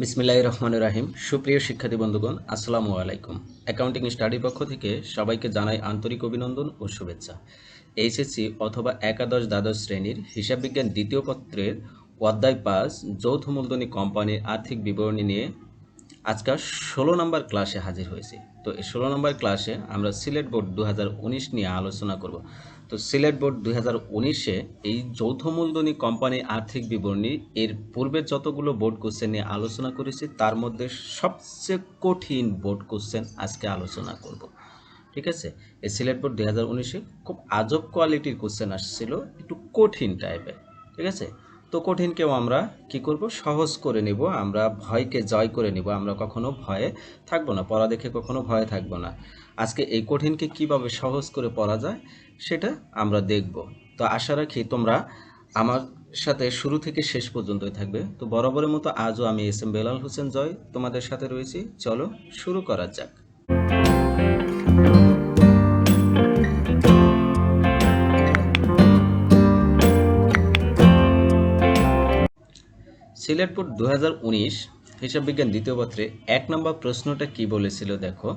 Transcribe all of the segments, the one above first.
বিসমিল্লাহির রহমানির রহিম। সুপ্রিয় শিক্ষার্থী বন্ধুগণ, আসসালামু আলাইকুম। অ্যাকাউন্টিং স্টাডির পক্ষ থেকে সবাইকে জানাই আন্তরিক অভিনন্দন ও শুভেচ্ছা। এইচএসসি অথবা একাদশ দ্বাদশ শ্রেণীর হিসাব বিজ্ঞান দ্বিতীয় পত্রের অধ্যায় 5 যৌথ মূলধনী কোম্পানির আর্থিক বিবরণী নিয়ে আজকে 16 নম্বর ক্লাসে হাজির হয়েছি। তো এই 16 নম্বর ক্লাসে আমরা সিলেট বোর্ড 2019 নিয়ে আলোচনা করব। তো সিলেট বোর্ড 2019-এ এই যৌথ মূলধনী কোম্পানির আর্থিক বিবরণী এর পূর্বের যতগুলো বোর্ড কোশ্চেন নিয়ে আলোচনা করেছি তার মধ্যে সবচেয়ে কঠিন বোর্ড কোশ্চেন আজকে আলোচনা করব। ঠিক আছে, এই সিলেট বোর্ড 2019-এ খুব আজব কোয়ালিটির কোশ্চেন আসছিল, একটু কঠিন টাইপের। ঠিক আছে, তো কঠিনকেও আমরা কি করব, সহজ করে নিব। আমরা ভয়কে জয় করে নিব। আমরা কখনো ভয়ে থাকবো না, পড়া দেখে কখনো ভয়ে থাকবো না। আজকে এই কঠিনকে কিভাবে সহজ করে পড়া যায় সেটা আমরা দেখব। তো আশা রাখি তোমরা আমার সাথে শুরু থেকে শেষ পর্যন্তই থাকবে। তো বরাবরের মতো আজও আমি এস এম বেলাল হোসেন জয় তোমাদের সাথে রয়েছি। চলো শুরু করা যাক। সিলেট বোর্ড 2019 হিসাব বিজ্ঞান দ্বিতীয় পত্রে 1 নম্বর প্রশ্নটা কি বলেছিল দেখো।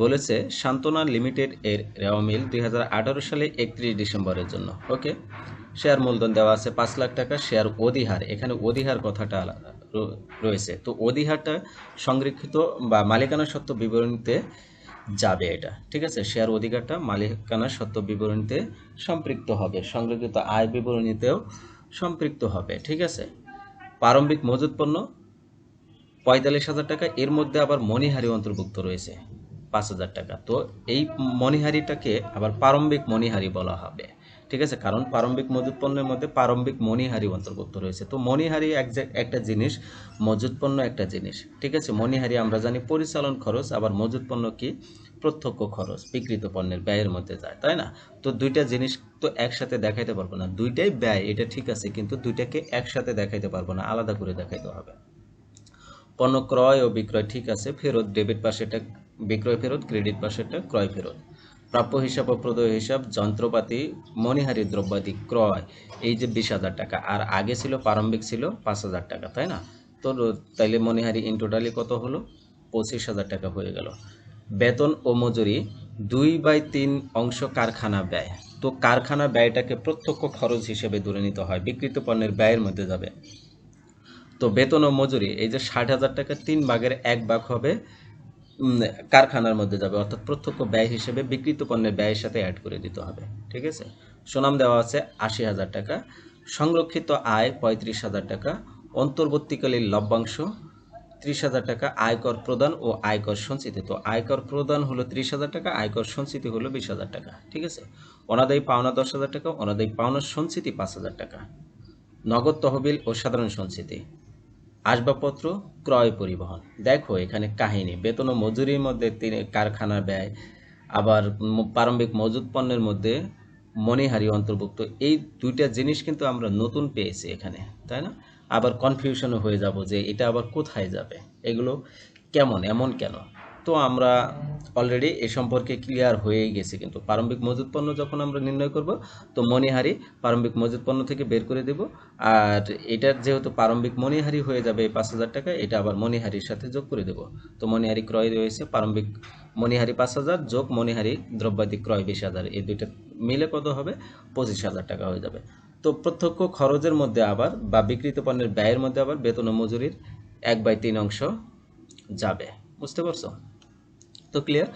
বলেছে সান্ত্বনা লিমিটেড এর রেওয়া মিল 2018 সালে 31 ডিসেম্বরের জন্য। ওকে, শেয়ার মূলধন দেওয়া আছে 5 লাখ টাকা। শেয়ার অধিহার, এখানে অধিহার কথাটা রয়েছে। তো অধিহারটা সংরক্ষিত বা মালিকানা সত্ত্ব বিবরণীতে যাবে এটা। ঠিক আছে, শেয়ার অধিকারটা মালিকানা সত্ত্ব বিবরণীতে সম্পৃক্ত হবে, সংরক্ষিত আয় বিবরণীতেও সম্পৃক্ত হবে। ঠিক আছে, প্রারম্ভিক মজুত পণ্য 45,000 টাকা, এর মধ্যে আবার মণিহারি অন্তর্ভুক্ত রয়েছে 5,000 টাকা। তো এই মণিহারিটাকে আবার প্রারম্ভিক মণিহারি বলা হবে। ঠিক আছে, কারণ প্রারম্ভিক মজুত পণ্যের মধ্যে প্রারম্ভিক মণিহারি অন্তর্ভুক্ত রয়েছে। তো মণিহারি একটা জিনিস, মজুত পণ্য একটা জিনিস। ঠিক আছে, মণিহারি আমরা জানি পরিচালন খরচ, আবার মজুত পণ্য কি প্রত্যক্ষ খরচ, বিক্রিত পণ্যের ব্যয়ের মধ্যে যায়, তাই না? তো দুইটা জিনিস তো একসাথে দেখাইতে পারবো না। দুইটাই ব্যয়, এটা ঠিক আছে, কিন্তু দুইটাকে একসাথে দেখাইতে পারবো না, আলাদা করে দেখাইতে হবে। পণ্য ক্রয় ও বিক্রয় ঠিক আছে, ফেরত ডেবিট পাশেরটা বিক্রয় ফেরত, ক্রেডিট পাশেরটা ক্রয় ফেরত। প্রাপ্য হিসাব ও প্রদেয় হিসাব, যন্ত্রপাতি, মণিহারি দ্রব্যাদি ক্রয়, এই যে 20,000 টাকা, আর আগে ছিল প্রারম্ভিক ছিল 5,000 টাকা, তাই না? তো তাইলে মণিহারি ইন টোটালি কত হলো? 25,000 টাকা হয়ে গেল। বেতন ও মজুরি 2/3 অংশ কারখানা ব্যয়। তো কারখানা ব্যয়টাকে প্রত্যক্ষ খরচ হিসেবে ধরে নিতে হয়, বিক্রিত পণ্যের ব্যয়ের মধ্যে যাবে। তো বেতন ও মজুরি, এই যে 60,000 টাকা 3/1 হবে কারখানার মধ্যে যাবে, অর্থাৎ প্রত্যক্ষ ব্যয় হিসেবে বিক্রিত পণ্যের ব্যয়ের সাথে অ্যাড করে দিতে হবে। ঠিক আছে, সুনাম দেওয়া আছে 80,000 টাকা, সংরক্ষিত আয় 35,000 টাকা, অন্তর্বর্তীকালীন লভ্যাংশ 30,000 টাকা, আয়কর প্রদান ও আয়কর সঞ্চিতি। তো আয়কর প্রদান হলো 30,000 টাকা, আয়কর সঞ্চিতি হলো 20,000 টাকা। ঠিক আছে, অনাদায়ী পাওনা 10,000 টাকা, অনাদায়ী পাওনা সঞ্চিতি 5,000 টাকা, নগদ তহবিল ও সাধারণ সঞ্চিতি, আসবাবপত্র, ক্রয়, পরিবহন। দেখো এখানে কাহিনী, বেতন ও মজুরির মধ্যে কারখানার ব্যয়, আবার প্রারম্ভিক মজুত পণ্যের মধ্যে মণিহারি অন্তর্ভুক্ত। এই দুইটা জিনিস কিন্তু আমরা নতুন পেয়েছি এখানে, তাই না? আবার কনফিউশনও হয়ে যাব যে এটা আবার কোথায় যাবে, এগুলো কেমন, এমন কেন। তো আমরা অলরেডি এ সম্পর্কে ক্লিয়ার হয়েই গেছি। কিন্তু প্রারম্ভিক মজুত পণ্য যখন আমরা নির্ণয় করব, তো মণিহারি প্রারম্ভিক মজুত পণ্য থেকে বের করে দেব। আর এটার যেহেতু প্রারম্ভিক মণিহারি হয়ে যাবে 5,000 টাকা, এটা আবার মণিহারির সাথে যোগ করে দেব। তো মণিহারি ক্রয় রয়েছে, প্রারম্ভিক মণিহারি 5,000 যোগ মণিহারি দ্রব্যাদি ক্রয় 20,000, এই দুইটা মিলে কত হবে? 25,000 টাকা হয়ে যাবে। তো প্রত্যক্ষ খরচের মধ্যে আবার বা বিক্রিত পণ্যের ব্যয়ের মধ্যে আবার বেতন ও মজুরির 1/3 অংশ যাবে। বুঝতে পারছো? তো ক্লিয়ার।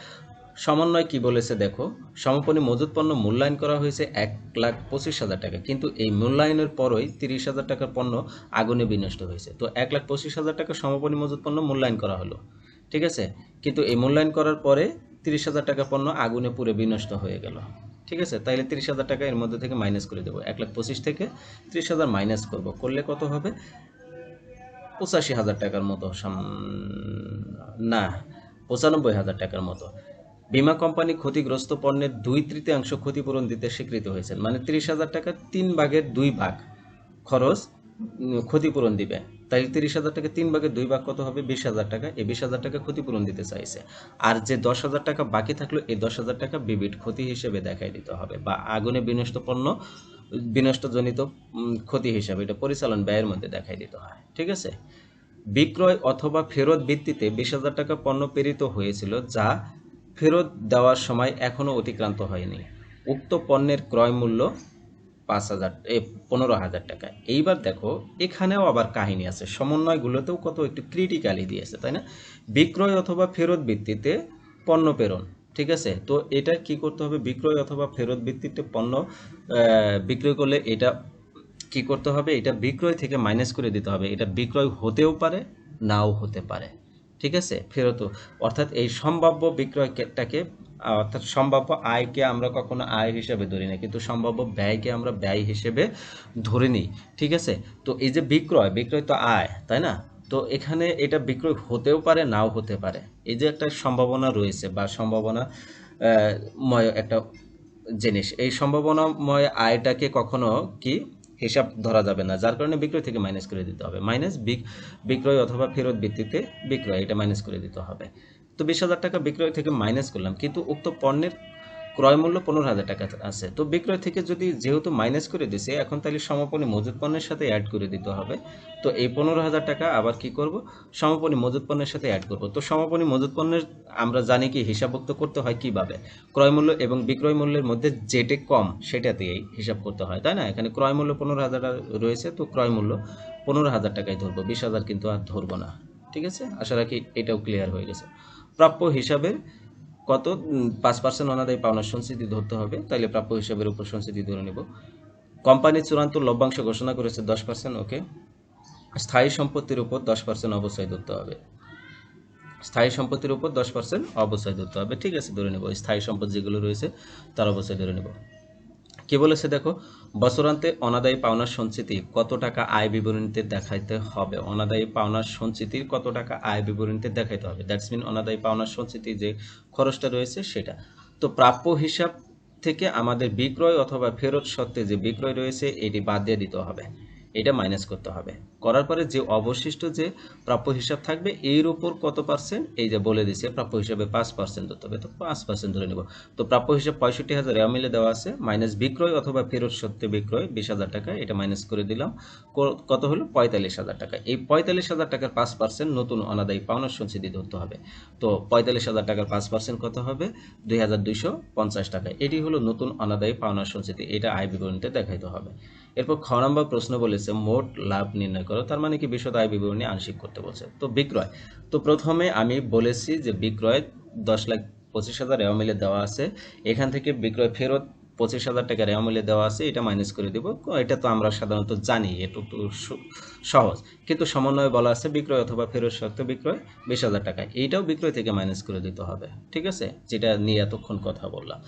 সমন্বয় কি বলেছে দেখো, সমাপনী মজুত পণ্য মূল্যায়ন করা হয়েছে 1,25,000 টাকা, কিন্তু এই মূল্যায়নের পরই 30,000 টাকার পণ্য আগুনে বিনষ্ট হয়েছে। তো 1,25,000 টাকা সমাপনী মজুত পণ্য মূল্যায়ন করা হলো, ঠিক আছে, কিন্তু এই মূল্যায়ন করার পরে 30,000 টাকা পণ্য আগুনে পুড়ে বিনষ্ট হয়ে গেল। ঠিক আছে, তাইলে 30,000 টাকা এর মধ্যে থেকে মাইনাস করে দেবো। 1,25,000 থেকে 30,000 মাইনাস করবো, করলে কত হবে? 85,000 টাকার মতো, না, 95,000 টাকার মতো। বীমা কোম্পানি ক্ষতিগ্রস্ত পণ্যের 2/3 ক্ষতিপূরণ দিতে স্বীকৃত হয়েছেন। মানে 30,000 টাকা 3/2 খরচ ক্ষতিপূরণ দিবে। তাই 30,000 টাকা 3/2 কত হবে? 20,000 টাকা। এই 20,000 টাকা ক্ষতিপূরণ দিতে চাইছে। আর যে 10,000 টাকা বাকি থাকলো, এই 10,000 টাকা বিবিট ক্ষতি হিসেবে দেখাই দিতে হবে, বা আগুনে বিনষ্ট পণ্য বিনষ্টজনিত ক্ষতি হিসাবে, এটা পরিচালন ব্যয়ের মধ্যে দেখাই দিতে হয়। ঠিক আছে, বিক্রয় অথবা ফেরত ভিত্তিতে 20,000 টাকা পণ্য প্রেরিত হয়েছিল যা ফেরত দেওয়ার সময় এখনও অতিক্রান্ত হয়নি। উক্ত পণ্যের ক্রয় মূল্য 15,000 টাকা। এইবার দেখো এখানেও আবার কাহিনী আছে, সমন্বয়গুলোতেও কত একটু ক্রিটিক্যালি দিয়েছে, তাই না? বিক্রয় অথবা ফেরত ভিত্তিতে পণ্য প্রেরণ, ঠিক আছে? তো এটা কি করতে হবে? বিক্রয় অথবা ফেরত ভিত্তিতে পণ্য বিক্রয় করলে এটা কি করতে হবে? এটা বিক্রয় থেকে মাইনাস করে দিতে হবে। এটা বিক্রয় হতেও পারে, নাও হতে পারে, ঠিক আছে? ফেরত, অর্থাৎ এই সম্ভাব্য বিক্রয়টাকে, অর্থাৎ সম্ভাব্য আয়কে আমরা কখনো আয় হিসেবে ধরি না, কিন্তু সম্ভাব্য ব্যয়কে আমরা ব্যয় হিসেবে ধরে নিই, ঠিক আছে? তো এই যে বিক্রয়, বিক্রয় তো আয়, তাই না? তো এখানে এটা বিক্রয় হতেও পারে, নাও হতে পারে। এই যে একটা সম্ভাবনা রয়েছে বা সম্ভাবনা ময় একটা জিনিস, এই সম্ভাবনাময় আয়টাকে কখনো কি হিসাব ধরা যাবে না, যার কারণে বিক্রয় থেকে মাইনাস করে দিতে হবে। মাইনাস বিক্রয় অথবা ফেরত ভিত্তিতে বিক্রয়, এটা মাইনাস করে দিতে হবে। তো 20,000 টাকা বিক্রয় থেকে মাইনাস করলাম, কিন্তু উক্ত পণ্যের ক্রয় মূল্য 15,000 টাকা আছে। তো বিক্রয় থেকে যদি যেহেতু মাইনাস করে দিছে, এখন তাহলে সমাপনী মজুত পণ্যের সাথে অ্যাড করে দিতে হবে। তো এই 15,000 টাকা আবার কি করব? সমাপনী মজুত পণ্যের সাথে অ্যাড করব। তো সমাপনী মজুত পণ্যের আমরা জানি কি হিসাবভুক্ত করতে হয় কিভাবে? ক্রয় মূল্য এবং বিক্রয় মূল্যের মধ্যে যেটা কম সেটা দিয়েই হিসাব করতে হয়, তাই না? এখানে ক্রয় মূল্য 15,000 রয়েছে, তো ক্রয় মূল্য 15,000 টাকায় ধরবো, 20,000 কিন্তু আর ধরবো না, ঠিক আছে? আশা রাখি এটাও ক্লিয়ার হয়ে গেছে। প্রাপ্য হিসাবের কত? 5% অনাদায়ী পাওনার সঞ্চিতি ধরতে হবে, তাইলে প্রাপ্য হিসাবের উপর সঞ্চিতি ধরে নেব। কোম্পানি চূড়ান্ত লভ্যাংশ ঘোষণা করেছে 10%, ওকে। স্থায়ী সম্পত্তির উপর 10% অবশ্যই ধরতে হবে, স্থায়ী সম্পত্তির উপর 10% অবশ্যই ধরতে হবে, ঠিক আছে? ধরে নেব স্থায়ী সম্পদ যেগুলো রয়েছে তার অবশ্যই ধরে নেব। কি বলেছে দেখো, বছরান্তে অনাদায়ী পাওনার সঞ্চিতি কত টাকা আয় বিবরণীতে দেখাইতে হবে। অনাদায়ী পাওনার সঞ্চিতির কত টাকা আয় বিবরণীতে দেখাইতে হবে, দ্যাটস মিন অনাদায়ী পাওনার সঞ্চিতি যে খরচটা রয়েছে সেটা। তো প্রাপ্য হিসাব থেকে আমাদের বিক্রয় অথবা ফেরত সত্ত্বে যে বিক্রয় রয়েছে এটি বাদ দিয়ে দিতে হবে, এটা মাইনাস করতে হবে। করার পরে যে অবশিষ্ট যে প্রাপ্য হিসাব থাকবে এর উপর কত পার্সেন্ট, এই যে বলে দিছে প্রাপ্য হিসাবে 5% ধরতে হবে, তো 5% ধরে নেব। তো প্রাপ্য হিসাব 65,000 মিলে দেওয়া আছে, মাইনাস বিক্রয় অথবা ফেরত সত্ত্বে বিক্রয় 20,000 টাকা, এটা মাইনাস করে দিলাম। কত হলো? 45,000 টাকা। এই 45,000 টাকার 5% নতুন অনাদায়ী পাওনার সঞ্চিতি ধরতে হবে। তো 45,000 টাকার 5% কত হবে? 2,250 টাকা। এটি হলো নতুন অনাদায়ী পাওনার সঞ্চিতি, এটা আয় বিবরণীতে দেখাইতে হবে। এরপর খ নম্বর প্রশ্ন বলেছে মোট লাভ নির্ণয় করো, তার মানে কি বিশদ আয় বিবরণী আংশিক করতে বলছে। তো বিক্রয়, তো প্রথমে আমি বলেছি যে বিক্রয় 10,25,000 মিলে দেওয়া আছে, এখান থেকে বিক্রয় ফেরত 25,000 টাকা মিলে দেওয়া আছে, এটা মাইনাস করে দিব। এটা তো আমরা সাধারণত জানি, এটা একটু সহজ, কিন্তু সমন্বয়ে বলা আছে বিক্রয় অথবা ফেরত সত্ত্বে বিক্রয় 20,000 টাকা, এইটাও বিক্রয় থেকে মাইনাস করে দিতে হবে, ঠিক আছে? যেটা নিয়ে এতক্ষণ কথা বললাম।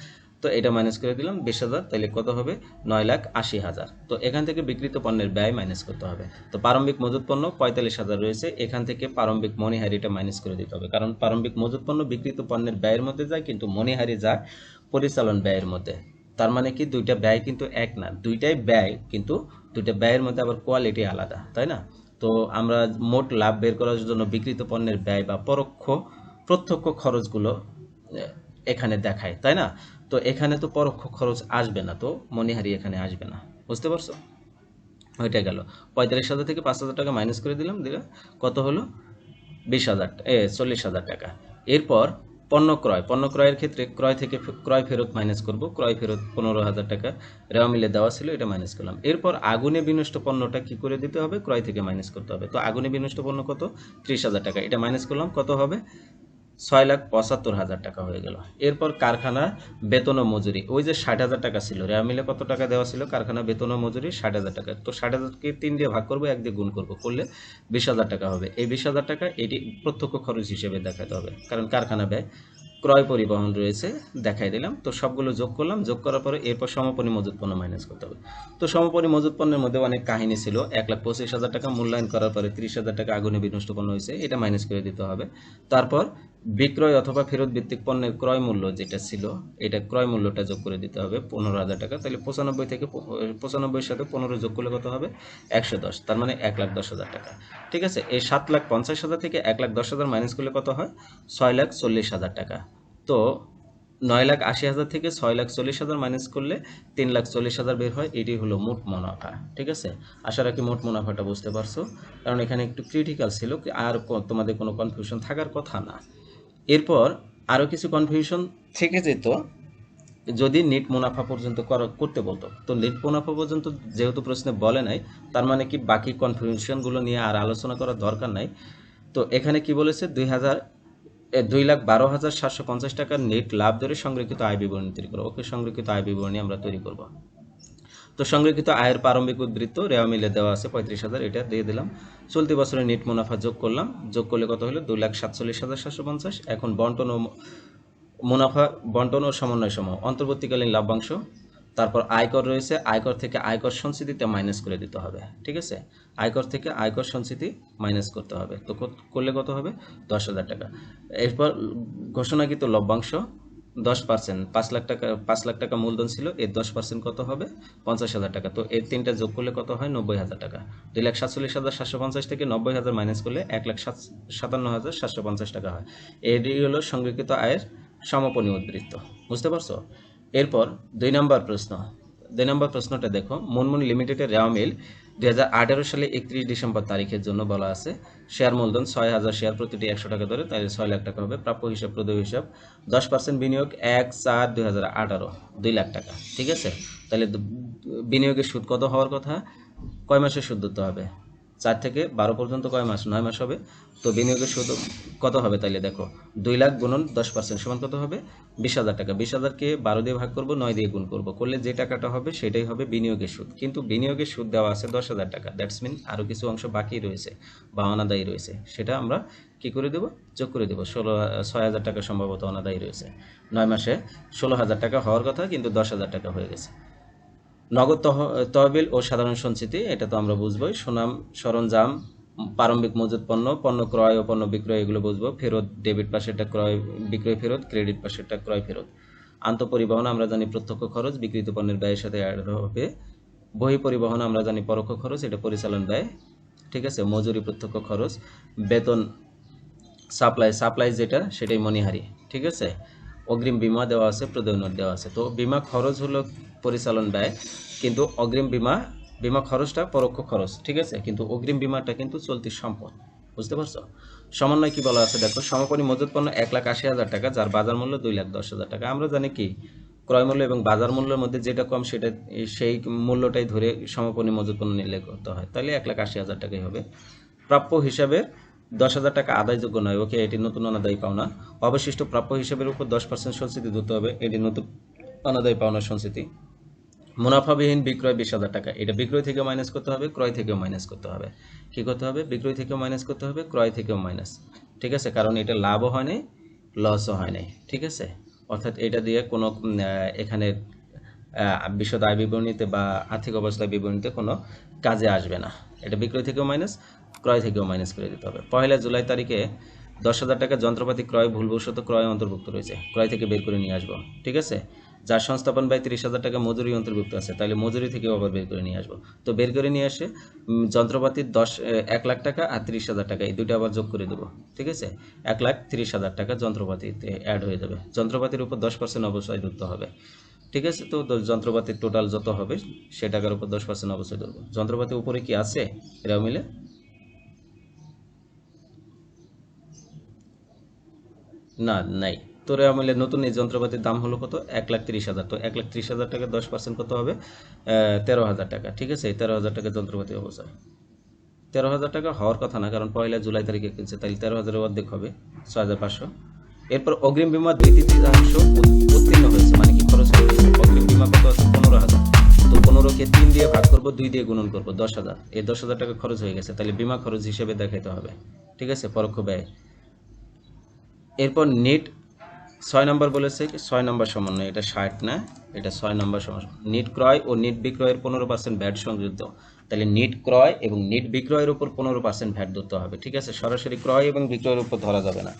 তো এটা মাইনাস করে দিলাম 20,000, তাহলে কত হবে? 9,80,000। তো এখান থেকে বিক্রিত পণ্যের ব্যয় মাইনাস করতে হবে। তো প্রারম্ভিক মজুত পণ্য 45,000 রয়েছে, এখান থেকে প্রারম্ভিক মণিহারিটা মাইনাস করে দিতে হবে, কারণ প্রারম্ভিক মজুত পণ্য বিক্রিত পণ্যের ব্যয়ের মধ্যে যায়, কিন্তু মণিহারি যায় পরিচালন ব্যয়ের মধ্যে। তার মানে কি দুইটা ব্যয় কিন্তু এক না, দুইটাই ব্যয়, কিন্তু দুইটা ব্যয়ের মধ্যে আবার কোয়ালিটি আলাদা, তাই না? তো আমরা মোট লাভ বের করার জন্য বিক্রিত পণ্যের ব্যয় বা প্রত্যক্ষ খরচগুলো এখানে দেখায়, তাই না? তো এখানে তো পরোক্ষ খরচ আসবে না, তো মণিহারি এখানে আসবে না, বুঝতে পারছো? ওইটা গেল। 45,000 থেকে 5,000 টাকা মাইনাস করে দিলাম, দিলে কত হলো? 40,000 টাকা। এরপর পণ্য ক্রয়ের ক্ষেত্রে ক্রয় থেকে ক্রয় ফেরত মাইনাস করব, ক্রয় ফেরত 15,000 টাকা রেওয়া মিলে দেওয়া ছিল, এটা মাইনাস করলাম। এরপর আগুনে বিনষ্ট পণ্যটা কি করে দিতে হবে? ক্রয় থেকে মাইনাস করতে হবে। তো আগুনে বিনষ্ট পণ্য কত? 30,000 টাকা, এটা মাইনাস করলাম, কত হবে? 6,75,000 টাকা হয়ে গেল। এরপর কারখানা বেতন ও মজুরি, ওই যে 60,000 টাকা ছিল, রেওয়া মিলে কত টাকা দেওয়া ছিল? কারখানা বেতন ও মজুরি 60,000 টাকা। তো 60,000কে 3 দিয়ে ভাগ করবো, 1 দিয়ে গুণ করবো, করলে 20,000 টাকা হবে। এই 20,000 টাকা এটি প্রত্যক্ষ খরচ হিসেবে দেখাতে হবে, কারণ কারখানা ব্যয়। ক্রয় পরিবহন রয়েছে, দেখাই দিলাম। তো সবগুলো যোগ করলাম, যোগ করার পরে এরপর সমাপনী মজুত পণ্য মাইনাস করতে হবে। তো সমাপনী মজুত পণ্যের মধ্যে অনেক কাহিনী ছিল। 1,25,000 টাকা মূল্যায়ন করার পরে 30,000 টাকা আগুনে বিনষ্ট পণ্য হয়েছে, এটা মাইনাস করে দিতে হবে। তারপর বিক্রয় অথবা ফেরত ভিত্তিক পণ্যের ক্রয় মূল্য যেটা ছিল, এটা ক্রয় মূল্যটা যোগ করে দিতে হবে 15,000 টাকা। তাহলে 95 থেকে 95 সাথে 15 যোগ করলে কত হবে? 110, তার মানে 1,10,000 টাকা, ঠিক আছে? এই 7,50,000 থেকে 1,10,000 মাইনাস করলে কত হয়? 6,40,000 টাকা। তো 9,80,000 থেকে 6,40,000 মাইনাস করলে 3,40,000 বের হয়। এটি হলো মোট মুনাফা। ঠিক আছে, আশা রাখি মোট মুনাফাটা বুঝতে পারছো, কারণ এখানে একটু ক্রিটিক্যাল ছিল, আর তোমাদের কোনো কনফিউশন থাকার কথা না। এরপর আরও কিছু কনফিউশন থেকে যেত যদি নেট মুনাফা পর্যন্ত করতে বলতো। তো নেট মুনাফা পর্যন্ত যেহেতু প্রশ্নে বলে নাই, তার মানে কি বাকি কনফিউশনগুলো নিয়ে আর আলোচনা করার দরকার নাই। তো এখানে কি বলেছে, 2,12,750 টাকার নেট লাভ ধরে সংরক্ষিত আয় বিবরণী তৈরি করো। ওকে, সংরক্ষিত আয় বিবরণী আমরা তৈরি করব। তো সংরক্ষিত আয়ের প্রারম্ভিক উদ্বৃত্ত রেওয়া মিলে দেওয়া আছে 35,000, এটা দিয়ে দিলাম। চলতি বছরের নেট মুনাফা যোগ করলাম, যোগ করলে কত হলো 2,47,750। এখন মুনাফা বন্টন ও সমন্বয় সমূহ, অন্তর্বর্তীকালীন লাভ্যাংশ, তারপর আয়কর রয়েছে, আয়কর থেকে আয়কর সঞ্চিতিতে মাইনাস করে দিতে হবে। ঠিক আছে, আয়কর থেকে আয়কর সঞ্চিতি মাইনাস করতে হবে। তো করলে কত হবে 10,000 টাকা। এরপর ঘোষণাকৃত লভ্যাংশ 10%, 5 লাখ টাকা মূলধন ছিল, এর 10% কত হবে 50,000 টাকা। তো এর তিনটা যোগ করলে কত হয় 90,000 টাকা। 2,47,750 থেকে 90,000 মাইনাস করলে 1,57,750 টাকা হয়। এটি হলো সংরক্ষিত আয়ের সমাপনী উদ্বৃত্ত। বুঝতে পারছো? এরপর 2 নম্বর প্রশ্নটা দেখো, মুনমুন লিমিটেডের রেওয়া মিল 2018 সালে 31 ডিসেম্বর তারিখের জন্য বলা আছে শেয়ার মূলধন 6,000 শেয়ার, প্রতিটি 100 টাকা ধরে, তাহলে 6 লাখ টাকা হবে। প্রাপ্য হিসাব প্রদেয় হিসাব 10% বিনিয়োগ 1/4/2018 2 লাখ টাকা। ঠিক আছে, তাহলে বিনিয়োগের সুদ কত হওয়ার কথা, কয় মাসের সুদ দিতে হবে, 4 থেকে 12 পর্যন্ত কয় মাস, 9 মাস হবে। তো বিনিয়োগের সুদ কত হবে, তাইলে দেখো 2 লাখ গুণন 10% সমান কত হবে 20,000 টাকা। 20,000কে 12 দিয়ে ভাগ করব, 9 দিয়ে গুণ করব, করলে যে টাকাটা হবে সেটাই হবে বিনিয়োগের সুদ। কিন্তু বিনিয়োগের সুদ দেওয়া আছে 10,000 টাকা, দ্যাটস মিন আরও কিছু অংশ বাকি রয়েছে বা অনাদায়ী রয়েছে, সেটা আমরা কি করে দেব, যোগ করে দেব। 6,000 টাকা সম্ভবত অনাদায়ী রয়েছে। 9 মাসে 16,000 টাকা হওয়ার কথা, কিন্তু 10,000 টাকা হয়ে গেছে। নগদ তহবিল ও সাধারণ সঞ্চিতি, এটা তো আমরা বুঝবোই। সুনাম সরঞ্জাম, প্রারম্ভিক মজুত পণ্য, পণ্য ক্রয় ও পণ্য বিক্রয়, এগুলো বুঝবো। ফেরত, ডেবিট পাশেরটা ক্রয় বিক্রয় ফেরত, ক্রেডিট পাশেরটা ক্রয় ফেরত। আন্তঃপরিবহন আমরা জানি প্রত্যক্ষ খরচ, বিক্রিত পণ্যের ব্যয়ের সাথে অ্যাড হবে। বহি পরিবহন আমরা জানি পরোক্ষ খরচ, এটা পরিচালন ব্যয়। ঠিক আছে, মজুরি প্রত্যক্ষ খরচ। বেতন সাপ্লাই যেটা সেটাই মনিহারি। ঠিক আছে, অগ্রিম বীমা দেওয়া আছে, প্রদেয় নোট দেওয়া আছে। তো বীমা খরচ হলো পরিচালন ব্যয়, কিন্তু অগ্রিম বীমা খরচটা পরোক্ষ খরচ। ঠিক আছে, কিন্তু অগ্রিম বীমাটা কিন্তু চলতি সম্পদ। বুঝতে পারছো? সমন্বয় কি বলা আছে দেখো, সমাপনী মজুত পণ্য 1,80,000 টাকা, যার বাজার মূল্য 2,10,000 টাকা। আমরা জানি কি ক্রয় মূল্য এবং বাজার মূল্যের মধ্যে যেটা কম সেটা সেই মূল্যটাই ধরে সমাপনী মজুত পণ্য নির্ণয় করতে হয়, তাহলে 1,80,000 টাকাই হবে। প্রাপ্য হিসাবের 10,000 টাকা আদায়যোগ্য নয়, ওকে, এটি নতুন অনাদায়ী পাওনা। অবশিষ্ট প্রাপ্য হিসাবের উপর 10% সঞ্চিতি ধরতে হবে, এটি নতুন অনাদায়ী পাওনা সঞ্চিতি। মুনাফাবিহীন বিক্রয় 20,000 টাকা, এটা বিক্রয় থেকে মাইনাস করতে হবে, ক্রয় থেকেও মাইনাস করতে হবে। কি করতে হবে, বিক্রয় থেকেও মাইনাস করতে হবে, ক্রয় থেকেও মাইনাস। ঠিক আছে, কারণ এটা লাভও হয় নাই, লসও হয় নাই। ঠিক আছে, অর্থাৎ এটা দিয়ে কোনো এখানে বিশদ আয় বিবরণীতে বা আর্থিক অবস্থা বিবরণীতে কোনো কাজে আসবে না। এটা বিক্রয় থেকেও মাইনাস, ক্রয় থেকেও মাইনাস করে দিতে হবে। 1 জুলাই তারিখে 10,000 টাকা যন্ত্রপাতি ক্রয় ভুলবশত ক্রয় অন্তর্ভুক্ত রয়েছে, ক্রয় থেকে বের করে নিয়ে আসবো। ঠিক আছে, যার সংস্থাপন ব্যয় 30,000 টাকা মজুরি অন্তর্ভুক্ত আছে, তাহলে মজুরি থেকেও আবার বের করে নিয়ে আসবো। তো বের করে নিয়ে আসে যন্ত্রপাতির 1 লাখ টাকা আর 30,000 টাকা, এই দুটো আবার যোগ করে দেবো। ঠিক আছে, 1,30,000 টাকা যন্ত্রপাতিতে অ্যাড হয়ে যাবে। যন্ত্রপাতির উপর 10% অবশ্যই ধরতে হবে। ঠিক আছে, তো যন্ত্রপাতির টোটাল যত হবে সে টাকার উপর 10% অবশ্যই ধরবো। যন্ত্রপাতির উপরে কি আছে এরাও মিলে, না নাই। তো রেওয়া মিলে নতুন এই যন্ত্রপাতির দাম হলো কত, 1,30,000। তো 1,30,000 টাকা 10% কত হবে 13,000 টাকা। ঠিক আছে, এই 13,000 টাকা যন্ত্রপাতি অবশ্যই 13,000 টাকা হওয়ার কথা না, কারণ 1 জুলাই তারিখে কিনছে, তাই 13,000-এর অর্ধেক হবে 6,500। এরপর অগ্রিম বীমা 2/3 উত্তীর্ণ হয়েছে, মানে কি খরচ হয়ে গেছে। অগ্রিম বীমা কত আছে 15,000। তো 15কে 3 দিয়ে ভাগ করবো, 2 দিয়ে গুণন করবো, 10,000। এই 10,000 টাকা খরচ হয়ে গেছে, তাহলে বীমা খরচ হিসেবে দেখাইতে হবে। ঠিক আছে, পরোক্ষ ব্যয়। এরপর নেট 6 নম্বর বলেছে, 6 নম্বর সমন্বয়, এটা 60 না, এটা 6 নম্বর সমন্বয়। নেট ক্রয় ও নেট বিক্রয়ের 15% ভ্যাট সংযুক্ত, তাহলে নেট ক্রয় এবং নেট বিক্রয়ের উপর 15% ভ্যাট ধরতে হবে। ঠিক আছে, সরাসরি ক্রয় এবং বিক্রয়ের উপর ধরা যাবে না।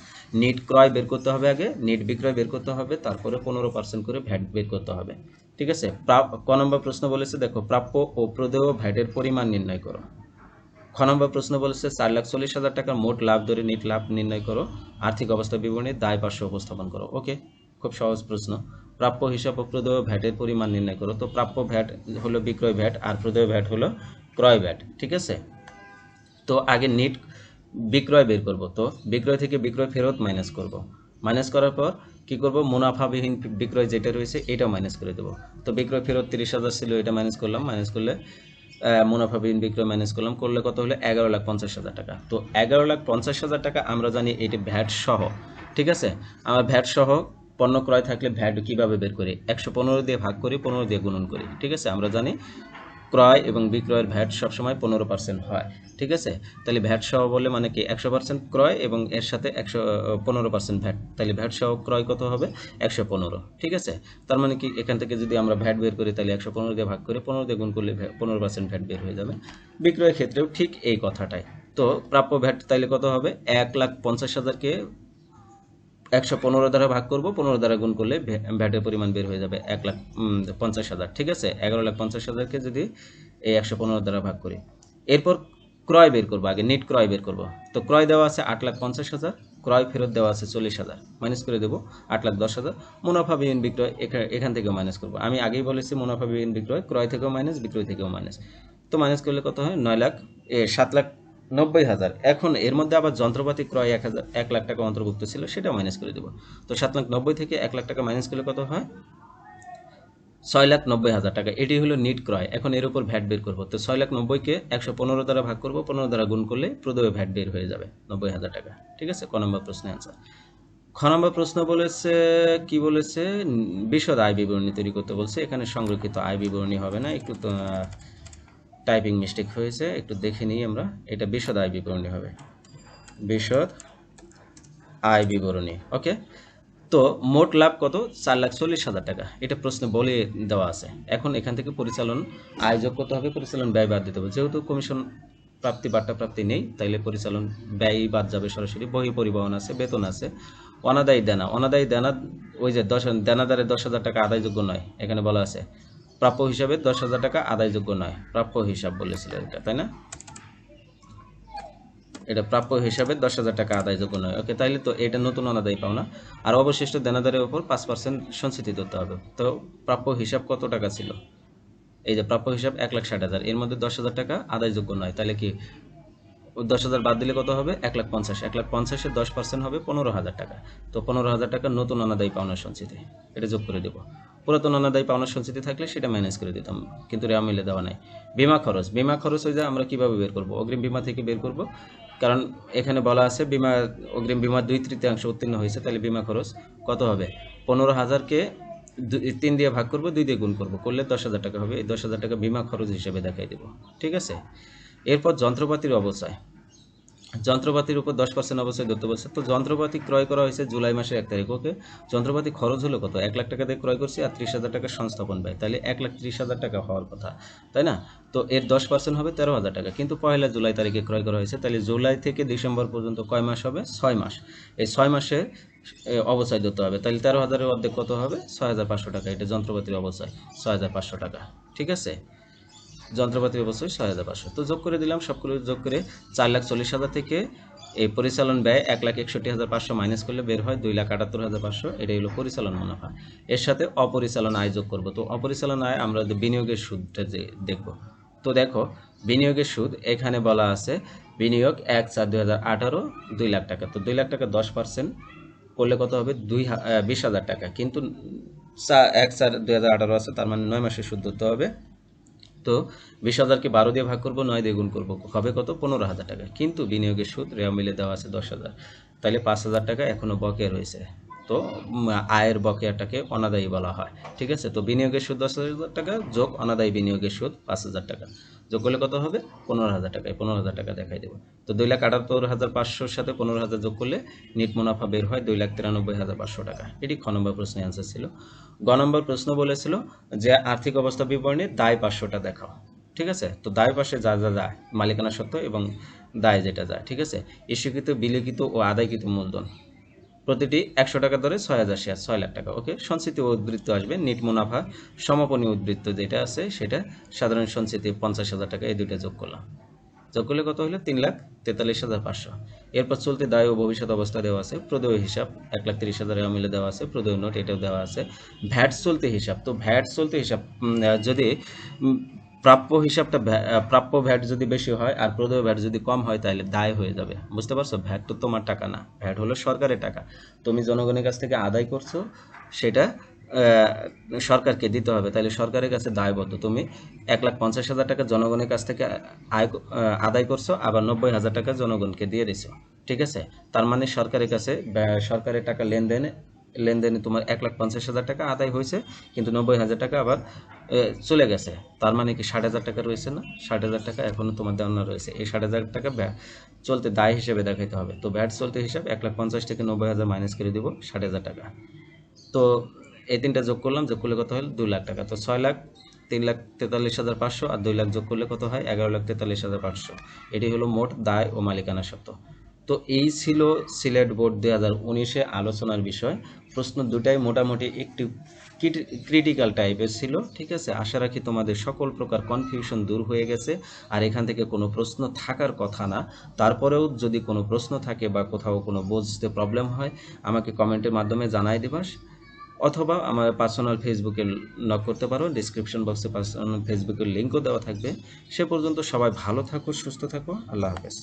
নেট ক্রয় বের করতে হবে আগে, নেট বিক্রয় বের করতে হবে, তারপরে 15% করে ভ্যাট বের করতে হবে। ঠিক আছে, ক নম্বর প্রশ্ন বলেছে দেখো, প্রাপ্য ও প্রদেয় ভ্যাটের পরিমাণ নির্ণয় করো। খ নম্বর প্রশ্ন বলেছে 4,40,000 টাকার মোট লাভ ধরে নেট লাভ নির্ণয় করো। আর্থিক অবস্থা বিবরণী দায় পার্শ্ব উপস্থাপন করো। ওকে, খুব সহজ প্রশ্ন। প্রাপ্য হিসাব ও প্রদেয় ভ্যাটের পরিমাণ নির্ণয় করো। তো প্রাপ্য ভ্যাট হলো বিক্রয় ভ্যাট আর প্রদেয় ভ্যাট হলো ক্রয় ভ্যাট, ঠিক আছে। তো আগে নেট বিক্রয় বের করব। তো বিক্রয় থেকে বিক্রয় ফেরত মাইনাস করব। মাইনাস করার পর কি করব, মুনাফাবিহীন বিক্রয় যেটা রয়েছে এটা মাইনাস করে দেব। তো বিক্রয় ফেরত 30,000 ছিল, এটা মাইনাস করলাম, মাইনাস করলে মুনাফাবিহীন বিক্রয় মাইনাস করলাম, করলে কত হলো 11,50,000 টাকা। তো 11,50,000 টাকা আমরা জানি এটি ভ্যাট সহ, ঠিক আছে। আমার ভ্যাট সহ পণ্য ক্রয় থাকলে ভ্যাট কিভাবে বের করি, 115 দিয়ে ভাগ করি, 15 দিয়ে গুণন করি, ঠিক আছে। আমরা জানি ক্রয় এবং বিক্রয়ের ভ্যাট সবসময় 15% হয়, ঠিক আছে। তাহলে ভ্যাট সহ বলে মানে কি 100% ক্রয় এবং এর সাথে 15% ভ্যাট, তাহলে ভ্যাট সহ ক্রয় কত হবে 115, ঠিক আছে। তার মানে কি এখান থেকে যদি আমরা ভ্যাট বের করি তাহলে 115 দিয়ে ভাগ করে 15 দিয়ে গুণ করলে 15% ভ্যাট বের হয়ে যাবে। বিক্রয়ের ক্ষেত্রেও ঠিক এই কথাটাই। তো প্রাপ্য ভ্যাট তাইলে কত হবে, 1,50,000-কে 115 দ্বারা ভাগ করব, 15 দ্বারা গুণ করলে ভ্যাটের পরিমাণ বের হয়ে যাবে 1,50,000, ঠিক আছে। 11,50,000-কে যদি এই 115 দ্বারা ভাগ করি, এরপর ক্রয় বের করব। আগে নেট ক্রয় বের করব। তো ক্রয় দেওয়া আছে 8,50,000, ক্রয় ফেরত দেওয়া আছে 40,000, মাইনাস করে দেবো 8,10,000। মুনাফাবিহীন বিক্রয় এখান থেকেও মাইনাস করব। আমি আগেই বলেছি মুনাফাবিহীন বিক্রয় ক্রয় থেকেও মাইনাস, বিক্রয় থেকেও মাইনাস। তো মাইনাস করলে কত হয় 7,90,000। এখন এর মধ্যে আবার যন্ত্রপাতি ক্রয় 1 লাখ টাকা অন্তর্ভুক্ত ছিল, সেটা মাইনাস করে দেবো। তো 7,90,000 থেকে 1 লাখ টাকা মাইনাস করলে কত হয় 6,90,000 টাকা। এটি হলো নিট ক্রয়। এখন এর উপর ভ্যাট বের করবো। তো 6,90,000-কে 115 দ্বারা ভাগ করবো, 15 দ্বারা গুণ করলে প্রদেয় ভ্যাট বের হয়ে যাবে 90,000 টাকা, ঠিক আছে। ক নম্বর প্রশ্নের অ্যান্সার। খ নম্বর প্রশ্ন বলেছে, কি বলেছে, বিশদ আয় বিবরণী তৈরি করতে বলছে। এখানে সংরক্ষিত আয় বিবরণী হবে না, একটু টাইপিং মিস্টেক হয়েছে, একটু দেখে নিই আমরা। এটা বিশদ আয় বিবরণী হবে, বিশদ আয় বিবরণী, ওকে। তো মোট লাভ কত, 4,40,000 টাকা, এটা প্রশ্নে বলে দেওয়া আছে। এখন এখান থেকে পরিচালন আয় যোগ করতে হবে, পরিচালন ব্যয় বাদ দিতে হবে। যেহেতু কমিশন প্রাপ্তি বাট্টা প্রাপ্তি নেই, তাইলে পরিচালন ব্যয় বাদ যাবে সরাসরি। বহি পরিবহন আছে, বেতন আছে, অনাদায়ী দেনা, অনাদায়ী দেনা ওই যে দেনাদারে 10,000 টাকা আদায়যোগ্য নয়, এখানে বলা আছে প্রাপ্য হিসাবে 10,000 টাকা আদায়যোগ্য নয়, প্রাপ্য হিসাব বলেছিল এটা, তাই না। এটা প্রাপ্য হিসাবে 10,000 টাকা আদায়যোগ্য নয়, ওকে। তাইলে তো এটা নতুন অনাদায়ী পাওনা। আর অবশিষ্ট দেনাদারের উপর 5% সঞ্চিতি ধরতে হবে। তো প্রাপ্য হিসাব কত টাকা ছিল, এই যে প্রাপ্য হিসাব 1,60,000, এর মধ্যে 10,000 টাকা আদায়যোগ্য নয়, তাহলে কি 10,000 বাদ দিলে কত হবে 1,50,000, 1,50,000-এর 10% হবে 15,000 টাকা। তো 15,000 টাকা নতুন অনাদায়ী পাওনার সঞ্চিতি, এটা যোগ করে দেব। পুরাতন অনাদায়ী পাওনার সঞ্চিতি থাকলে সেটা ম্যানেজ করে দিতাম, কিন্তু রেওয়া মিলে দেওয়া নাই। বিমা খরচ, বিমা খরচ হয়ে যায় আমরা কিভাবে বের করব, অগ্রিম বিমা থেকে বের করব। কারণ এখানে বলা আছে বিমা অগ্রিম বিমা 2/3 উত্তীর্ণ হয়েছে, তাহলে বিমা খরচ কত হবে 15,000-কে 3 দিয়ে ভাগ করব, 2 দিয়ে গুণ করব, করলে 10,000 টাকা হবে। এই 10,000 টাকা বিমা খরচ হিসেবে দেখাই দেব, ঠিক আছে। এরপর যন্ত্রপাতির অবচয়, যন্ত্রপাতির উপর 10% অবশ্যই ধরতে বলছে। তো যন্ত্রপাতি ক্রয় করা হয়েছে জুলাই মাসের 1 তারিখ, ওকে। যন্ত্রপাতি খরচ হলো কত, 1 লাখ টাকা দিয়ে ক্রয় করছি আর 30,000 টাকা সংস্থাপন ব্যয়, তাহলে 1,30,000 টাকা হওয়ার কথা, তাই না। তো এর 10% হবে 13,000 টাকা, কিন্তু 1 জুলাই তারিখে ক্রয় করা হয়েছে, তাহলে জুলাই থেকে ডিসেম্বর পর্যন্ত কয় মাস হবে, 6 মাস। এই 6 মাসে অবচয় ধরতে হবে, তাহলে 13,000-এর অর্ধেক কত হবে 6,500 টাকা। এটা যন্ত্রপাতির অবচয় 6,500 টাকা, ঠিক আছে। যন্ত্রপাতির অবশ্যই 6,500। তো যোগ করে দিলাম, সবগুলো যোগ করে 4,40,000 থেকে এই পরিচালন ব্যয় 1,61,500 মাইনাস করলে বের হয় 2,78,500। এটাই হলো পরিচালন মুনাফা। এর সাথে অপরিচালন আয় যোগ করব। তো অপরিচালন আয় আমরা বিনিয়োগের সুদটা যে দেখব। তো দেখো বিনিয়োগের সুদ এখানে বলা আছে বিনিয়োগ 1/4/2018 2 লাখ টাকা। তো 2 লাখ টাকা 10% করলে কত হবে 20,000 টাকা, কিন্তু 1/4/2018 আছে, তার মানে 9 মাসের সুদ ধরতে হবে। তো 20,000-কে 12 দিয়ে ভাগ করবো, 9 দিয়ে গুণ করবো, হবে কত 15,000 টাকা, কিন্তু বিনিয়োগের সুদ রেওয়া মিলে দেওয়া আছে 10,000, তাহলে 5,000 টাকা এখনো বকেয়া রয়েছে। তো আয়ের বকেয়াটাকে অনাদায়ী বলা হয়, ঠিক আছে। তো বিনিয়োগের সুদ 10,000 টাকা যোগ অনাদায়ী বিনিয়োগের সুদ 5,000 টাকা, যোগ করলে কত হবে 15,000 টাকা। 15,000 টাকা দেখাই দেবো। তো 2,78,500-র সাথে 15,000 যোগ করলে নিট মুনাফা বের হয় 2,93,500 টাকা। এটি খ নম্বর প্রশ্নের অ্যান্সার ছিল। গ নম্বর প্রশ্ন বলেছিল যে আর্থিক অবস্থা বিবরণী দায় 500টা দেখাও, ঠিক আছে। তো দায় পাশে যা যা যায় মালিকানা সত্ত্ব এবং দায় যেটা যায়, ঠিক আছে। ইস্যুকৃত বিলিখিত ও আদায়কৃত মূলধন প্রতিটি 100 টাকা ধরে 6,000 শেয়ার 6 লাখ টাকা, ওকে। সঞ্চিতি উদ্বৃত্ত আসবে, নিট মুনাফা সমাপনী উদ্বৃত্ত যেটা আছে সেটা, সাধারণ সঞ্চিতি 50,000 টাকা, এই দুইটা যোগ করলাম, যোগ করলে কত হলো 3,43,500। এরপর চলতি দায় ও ভবিষ্যৎ অবস্থা দেওয়া আছে, প্রদেয় হিসাব 1,30,000 রেওয়া দেওয়া আছে, প্রদেয় নোট এটাও দেওয়া আছে, ভ্যাট চলতি হিসাব। তো ভ্যাট চলতি হিসাব যদি প্রাপ্য হিসাবটা প্রাপ্য ভ্যাট যদি বেশি হয় আর প্রদেয় ভ্যাট যদি কম হয় তাহলে দায় হয়ে যাবে, বুঝতে পারছো? ভ্যাট তো তোমার টাকা না, ভ্যাট হলো সরকারের টাকা, তুমি জনগণের কাছ থেকে আদায় করছো, সেটা সরকারকে দিতে হবে, তাহলে সরকারের কাছে দায়বদ্ধ। তুমি 1,50,000 টাকা জনগণের কাছ থেকে আদায় করছো, আবার 90,000 টাকা জনগণকে দিয়ে দিছো, ঠিক আছে? তার মানে সরকারের কাছে সরকারের টাকা লেনদেনে তোমার 1,50,000 টাকা আদায় হয়েছে, কিন্তু 90,000 টাকা আবার চলে গেছে। তার মানে কি 60,000 টাকা রয়েছে না? 60,000 টাকা এখনো তোমার দেওয়া রয়েছে। এই 60,000 টাকা চলতে দায় হিসেবে দেখাইতে হবে। তো ভ্যাট চলতে হিসাব 1,50,000 থেকে 90,000 মাইনাস করে দিব 60,000 টাকা। তো এই তিনটা যোগ করলাম, যোগ করলে কত হলো? 2 লাখ টাকা। তো 6 লাখ, 3,43,500 আর 2 লাখ যোগ করলে কত হয়? 11,43,500। এটি হলো মোট দায় ও মালিকানা সত্ত্ব। তো এই ছিল সিলেট বোর্ড 2019-এ আলোচনার বিষয়। প্রশ্ন দুটাই মোটামুটি একটু ক্রিটিক্যাল টাইপের ছিল, ঠিক আছে? আশা রাখি তোমাদের সকল প্রকার কনফিউশন দূর হয়ে গেছে, আর এখান থেকে কোনো প্রশ্ন থাকার কথা না। তারপরেও যদি কোনো প্রশ্ন থাকে বা কোথাও কোনো বুঝতে প্রবলেম হয়, আমাকে কমেন্টের মাধ্যমে জানাই দিবা, অথবা আমার পার্সোনাল ফেসবুকে নক করতে পারো। ডিসক্রিপশন বক্সে পার্সোনাল ফেসবুকের লিঙ্কও দেওয়া থাকবে। সে পর্যন্ত সবাই ভালো থাকো, সুস্থ থাকো, আল্লাহ হাফেজ।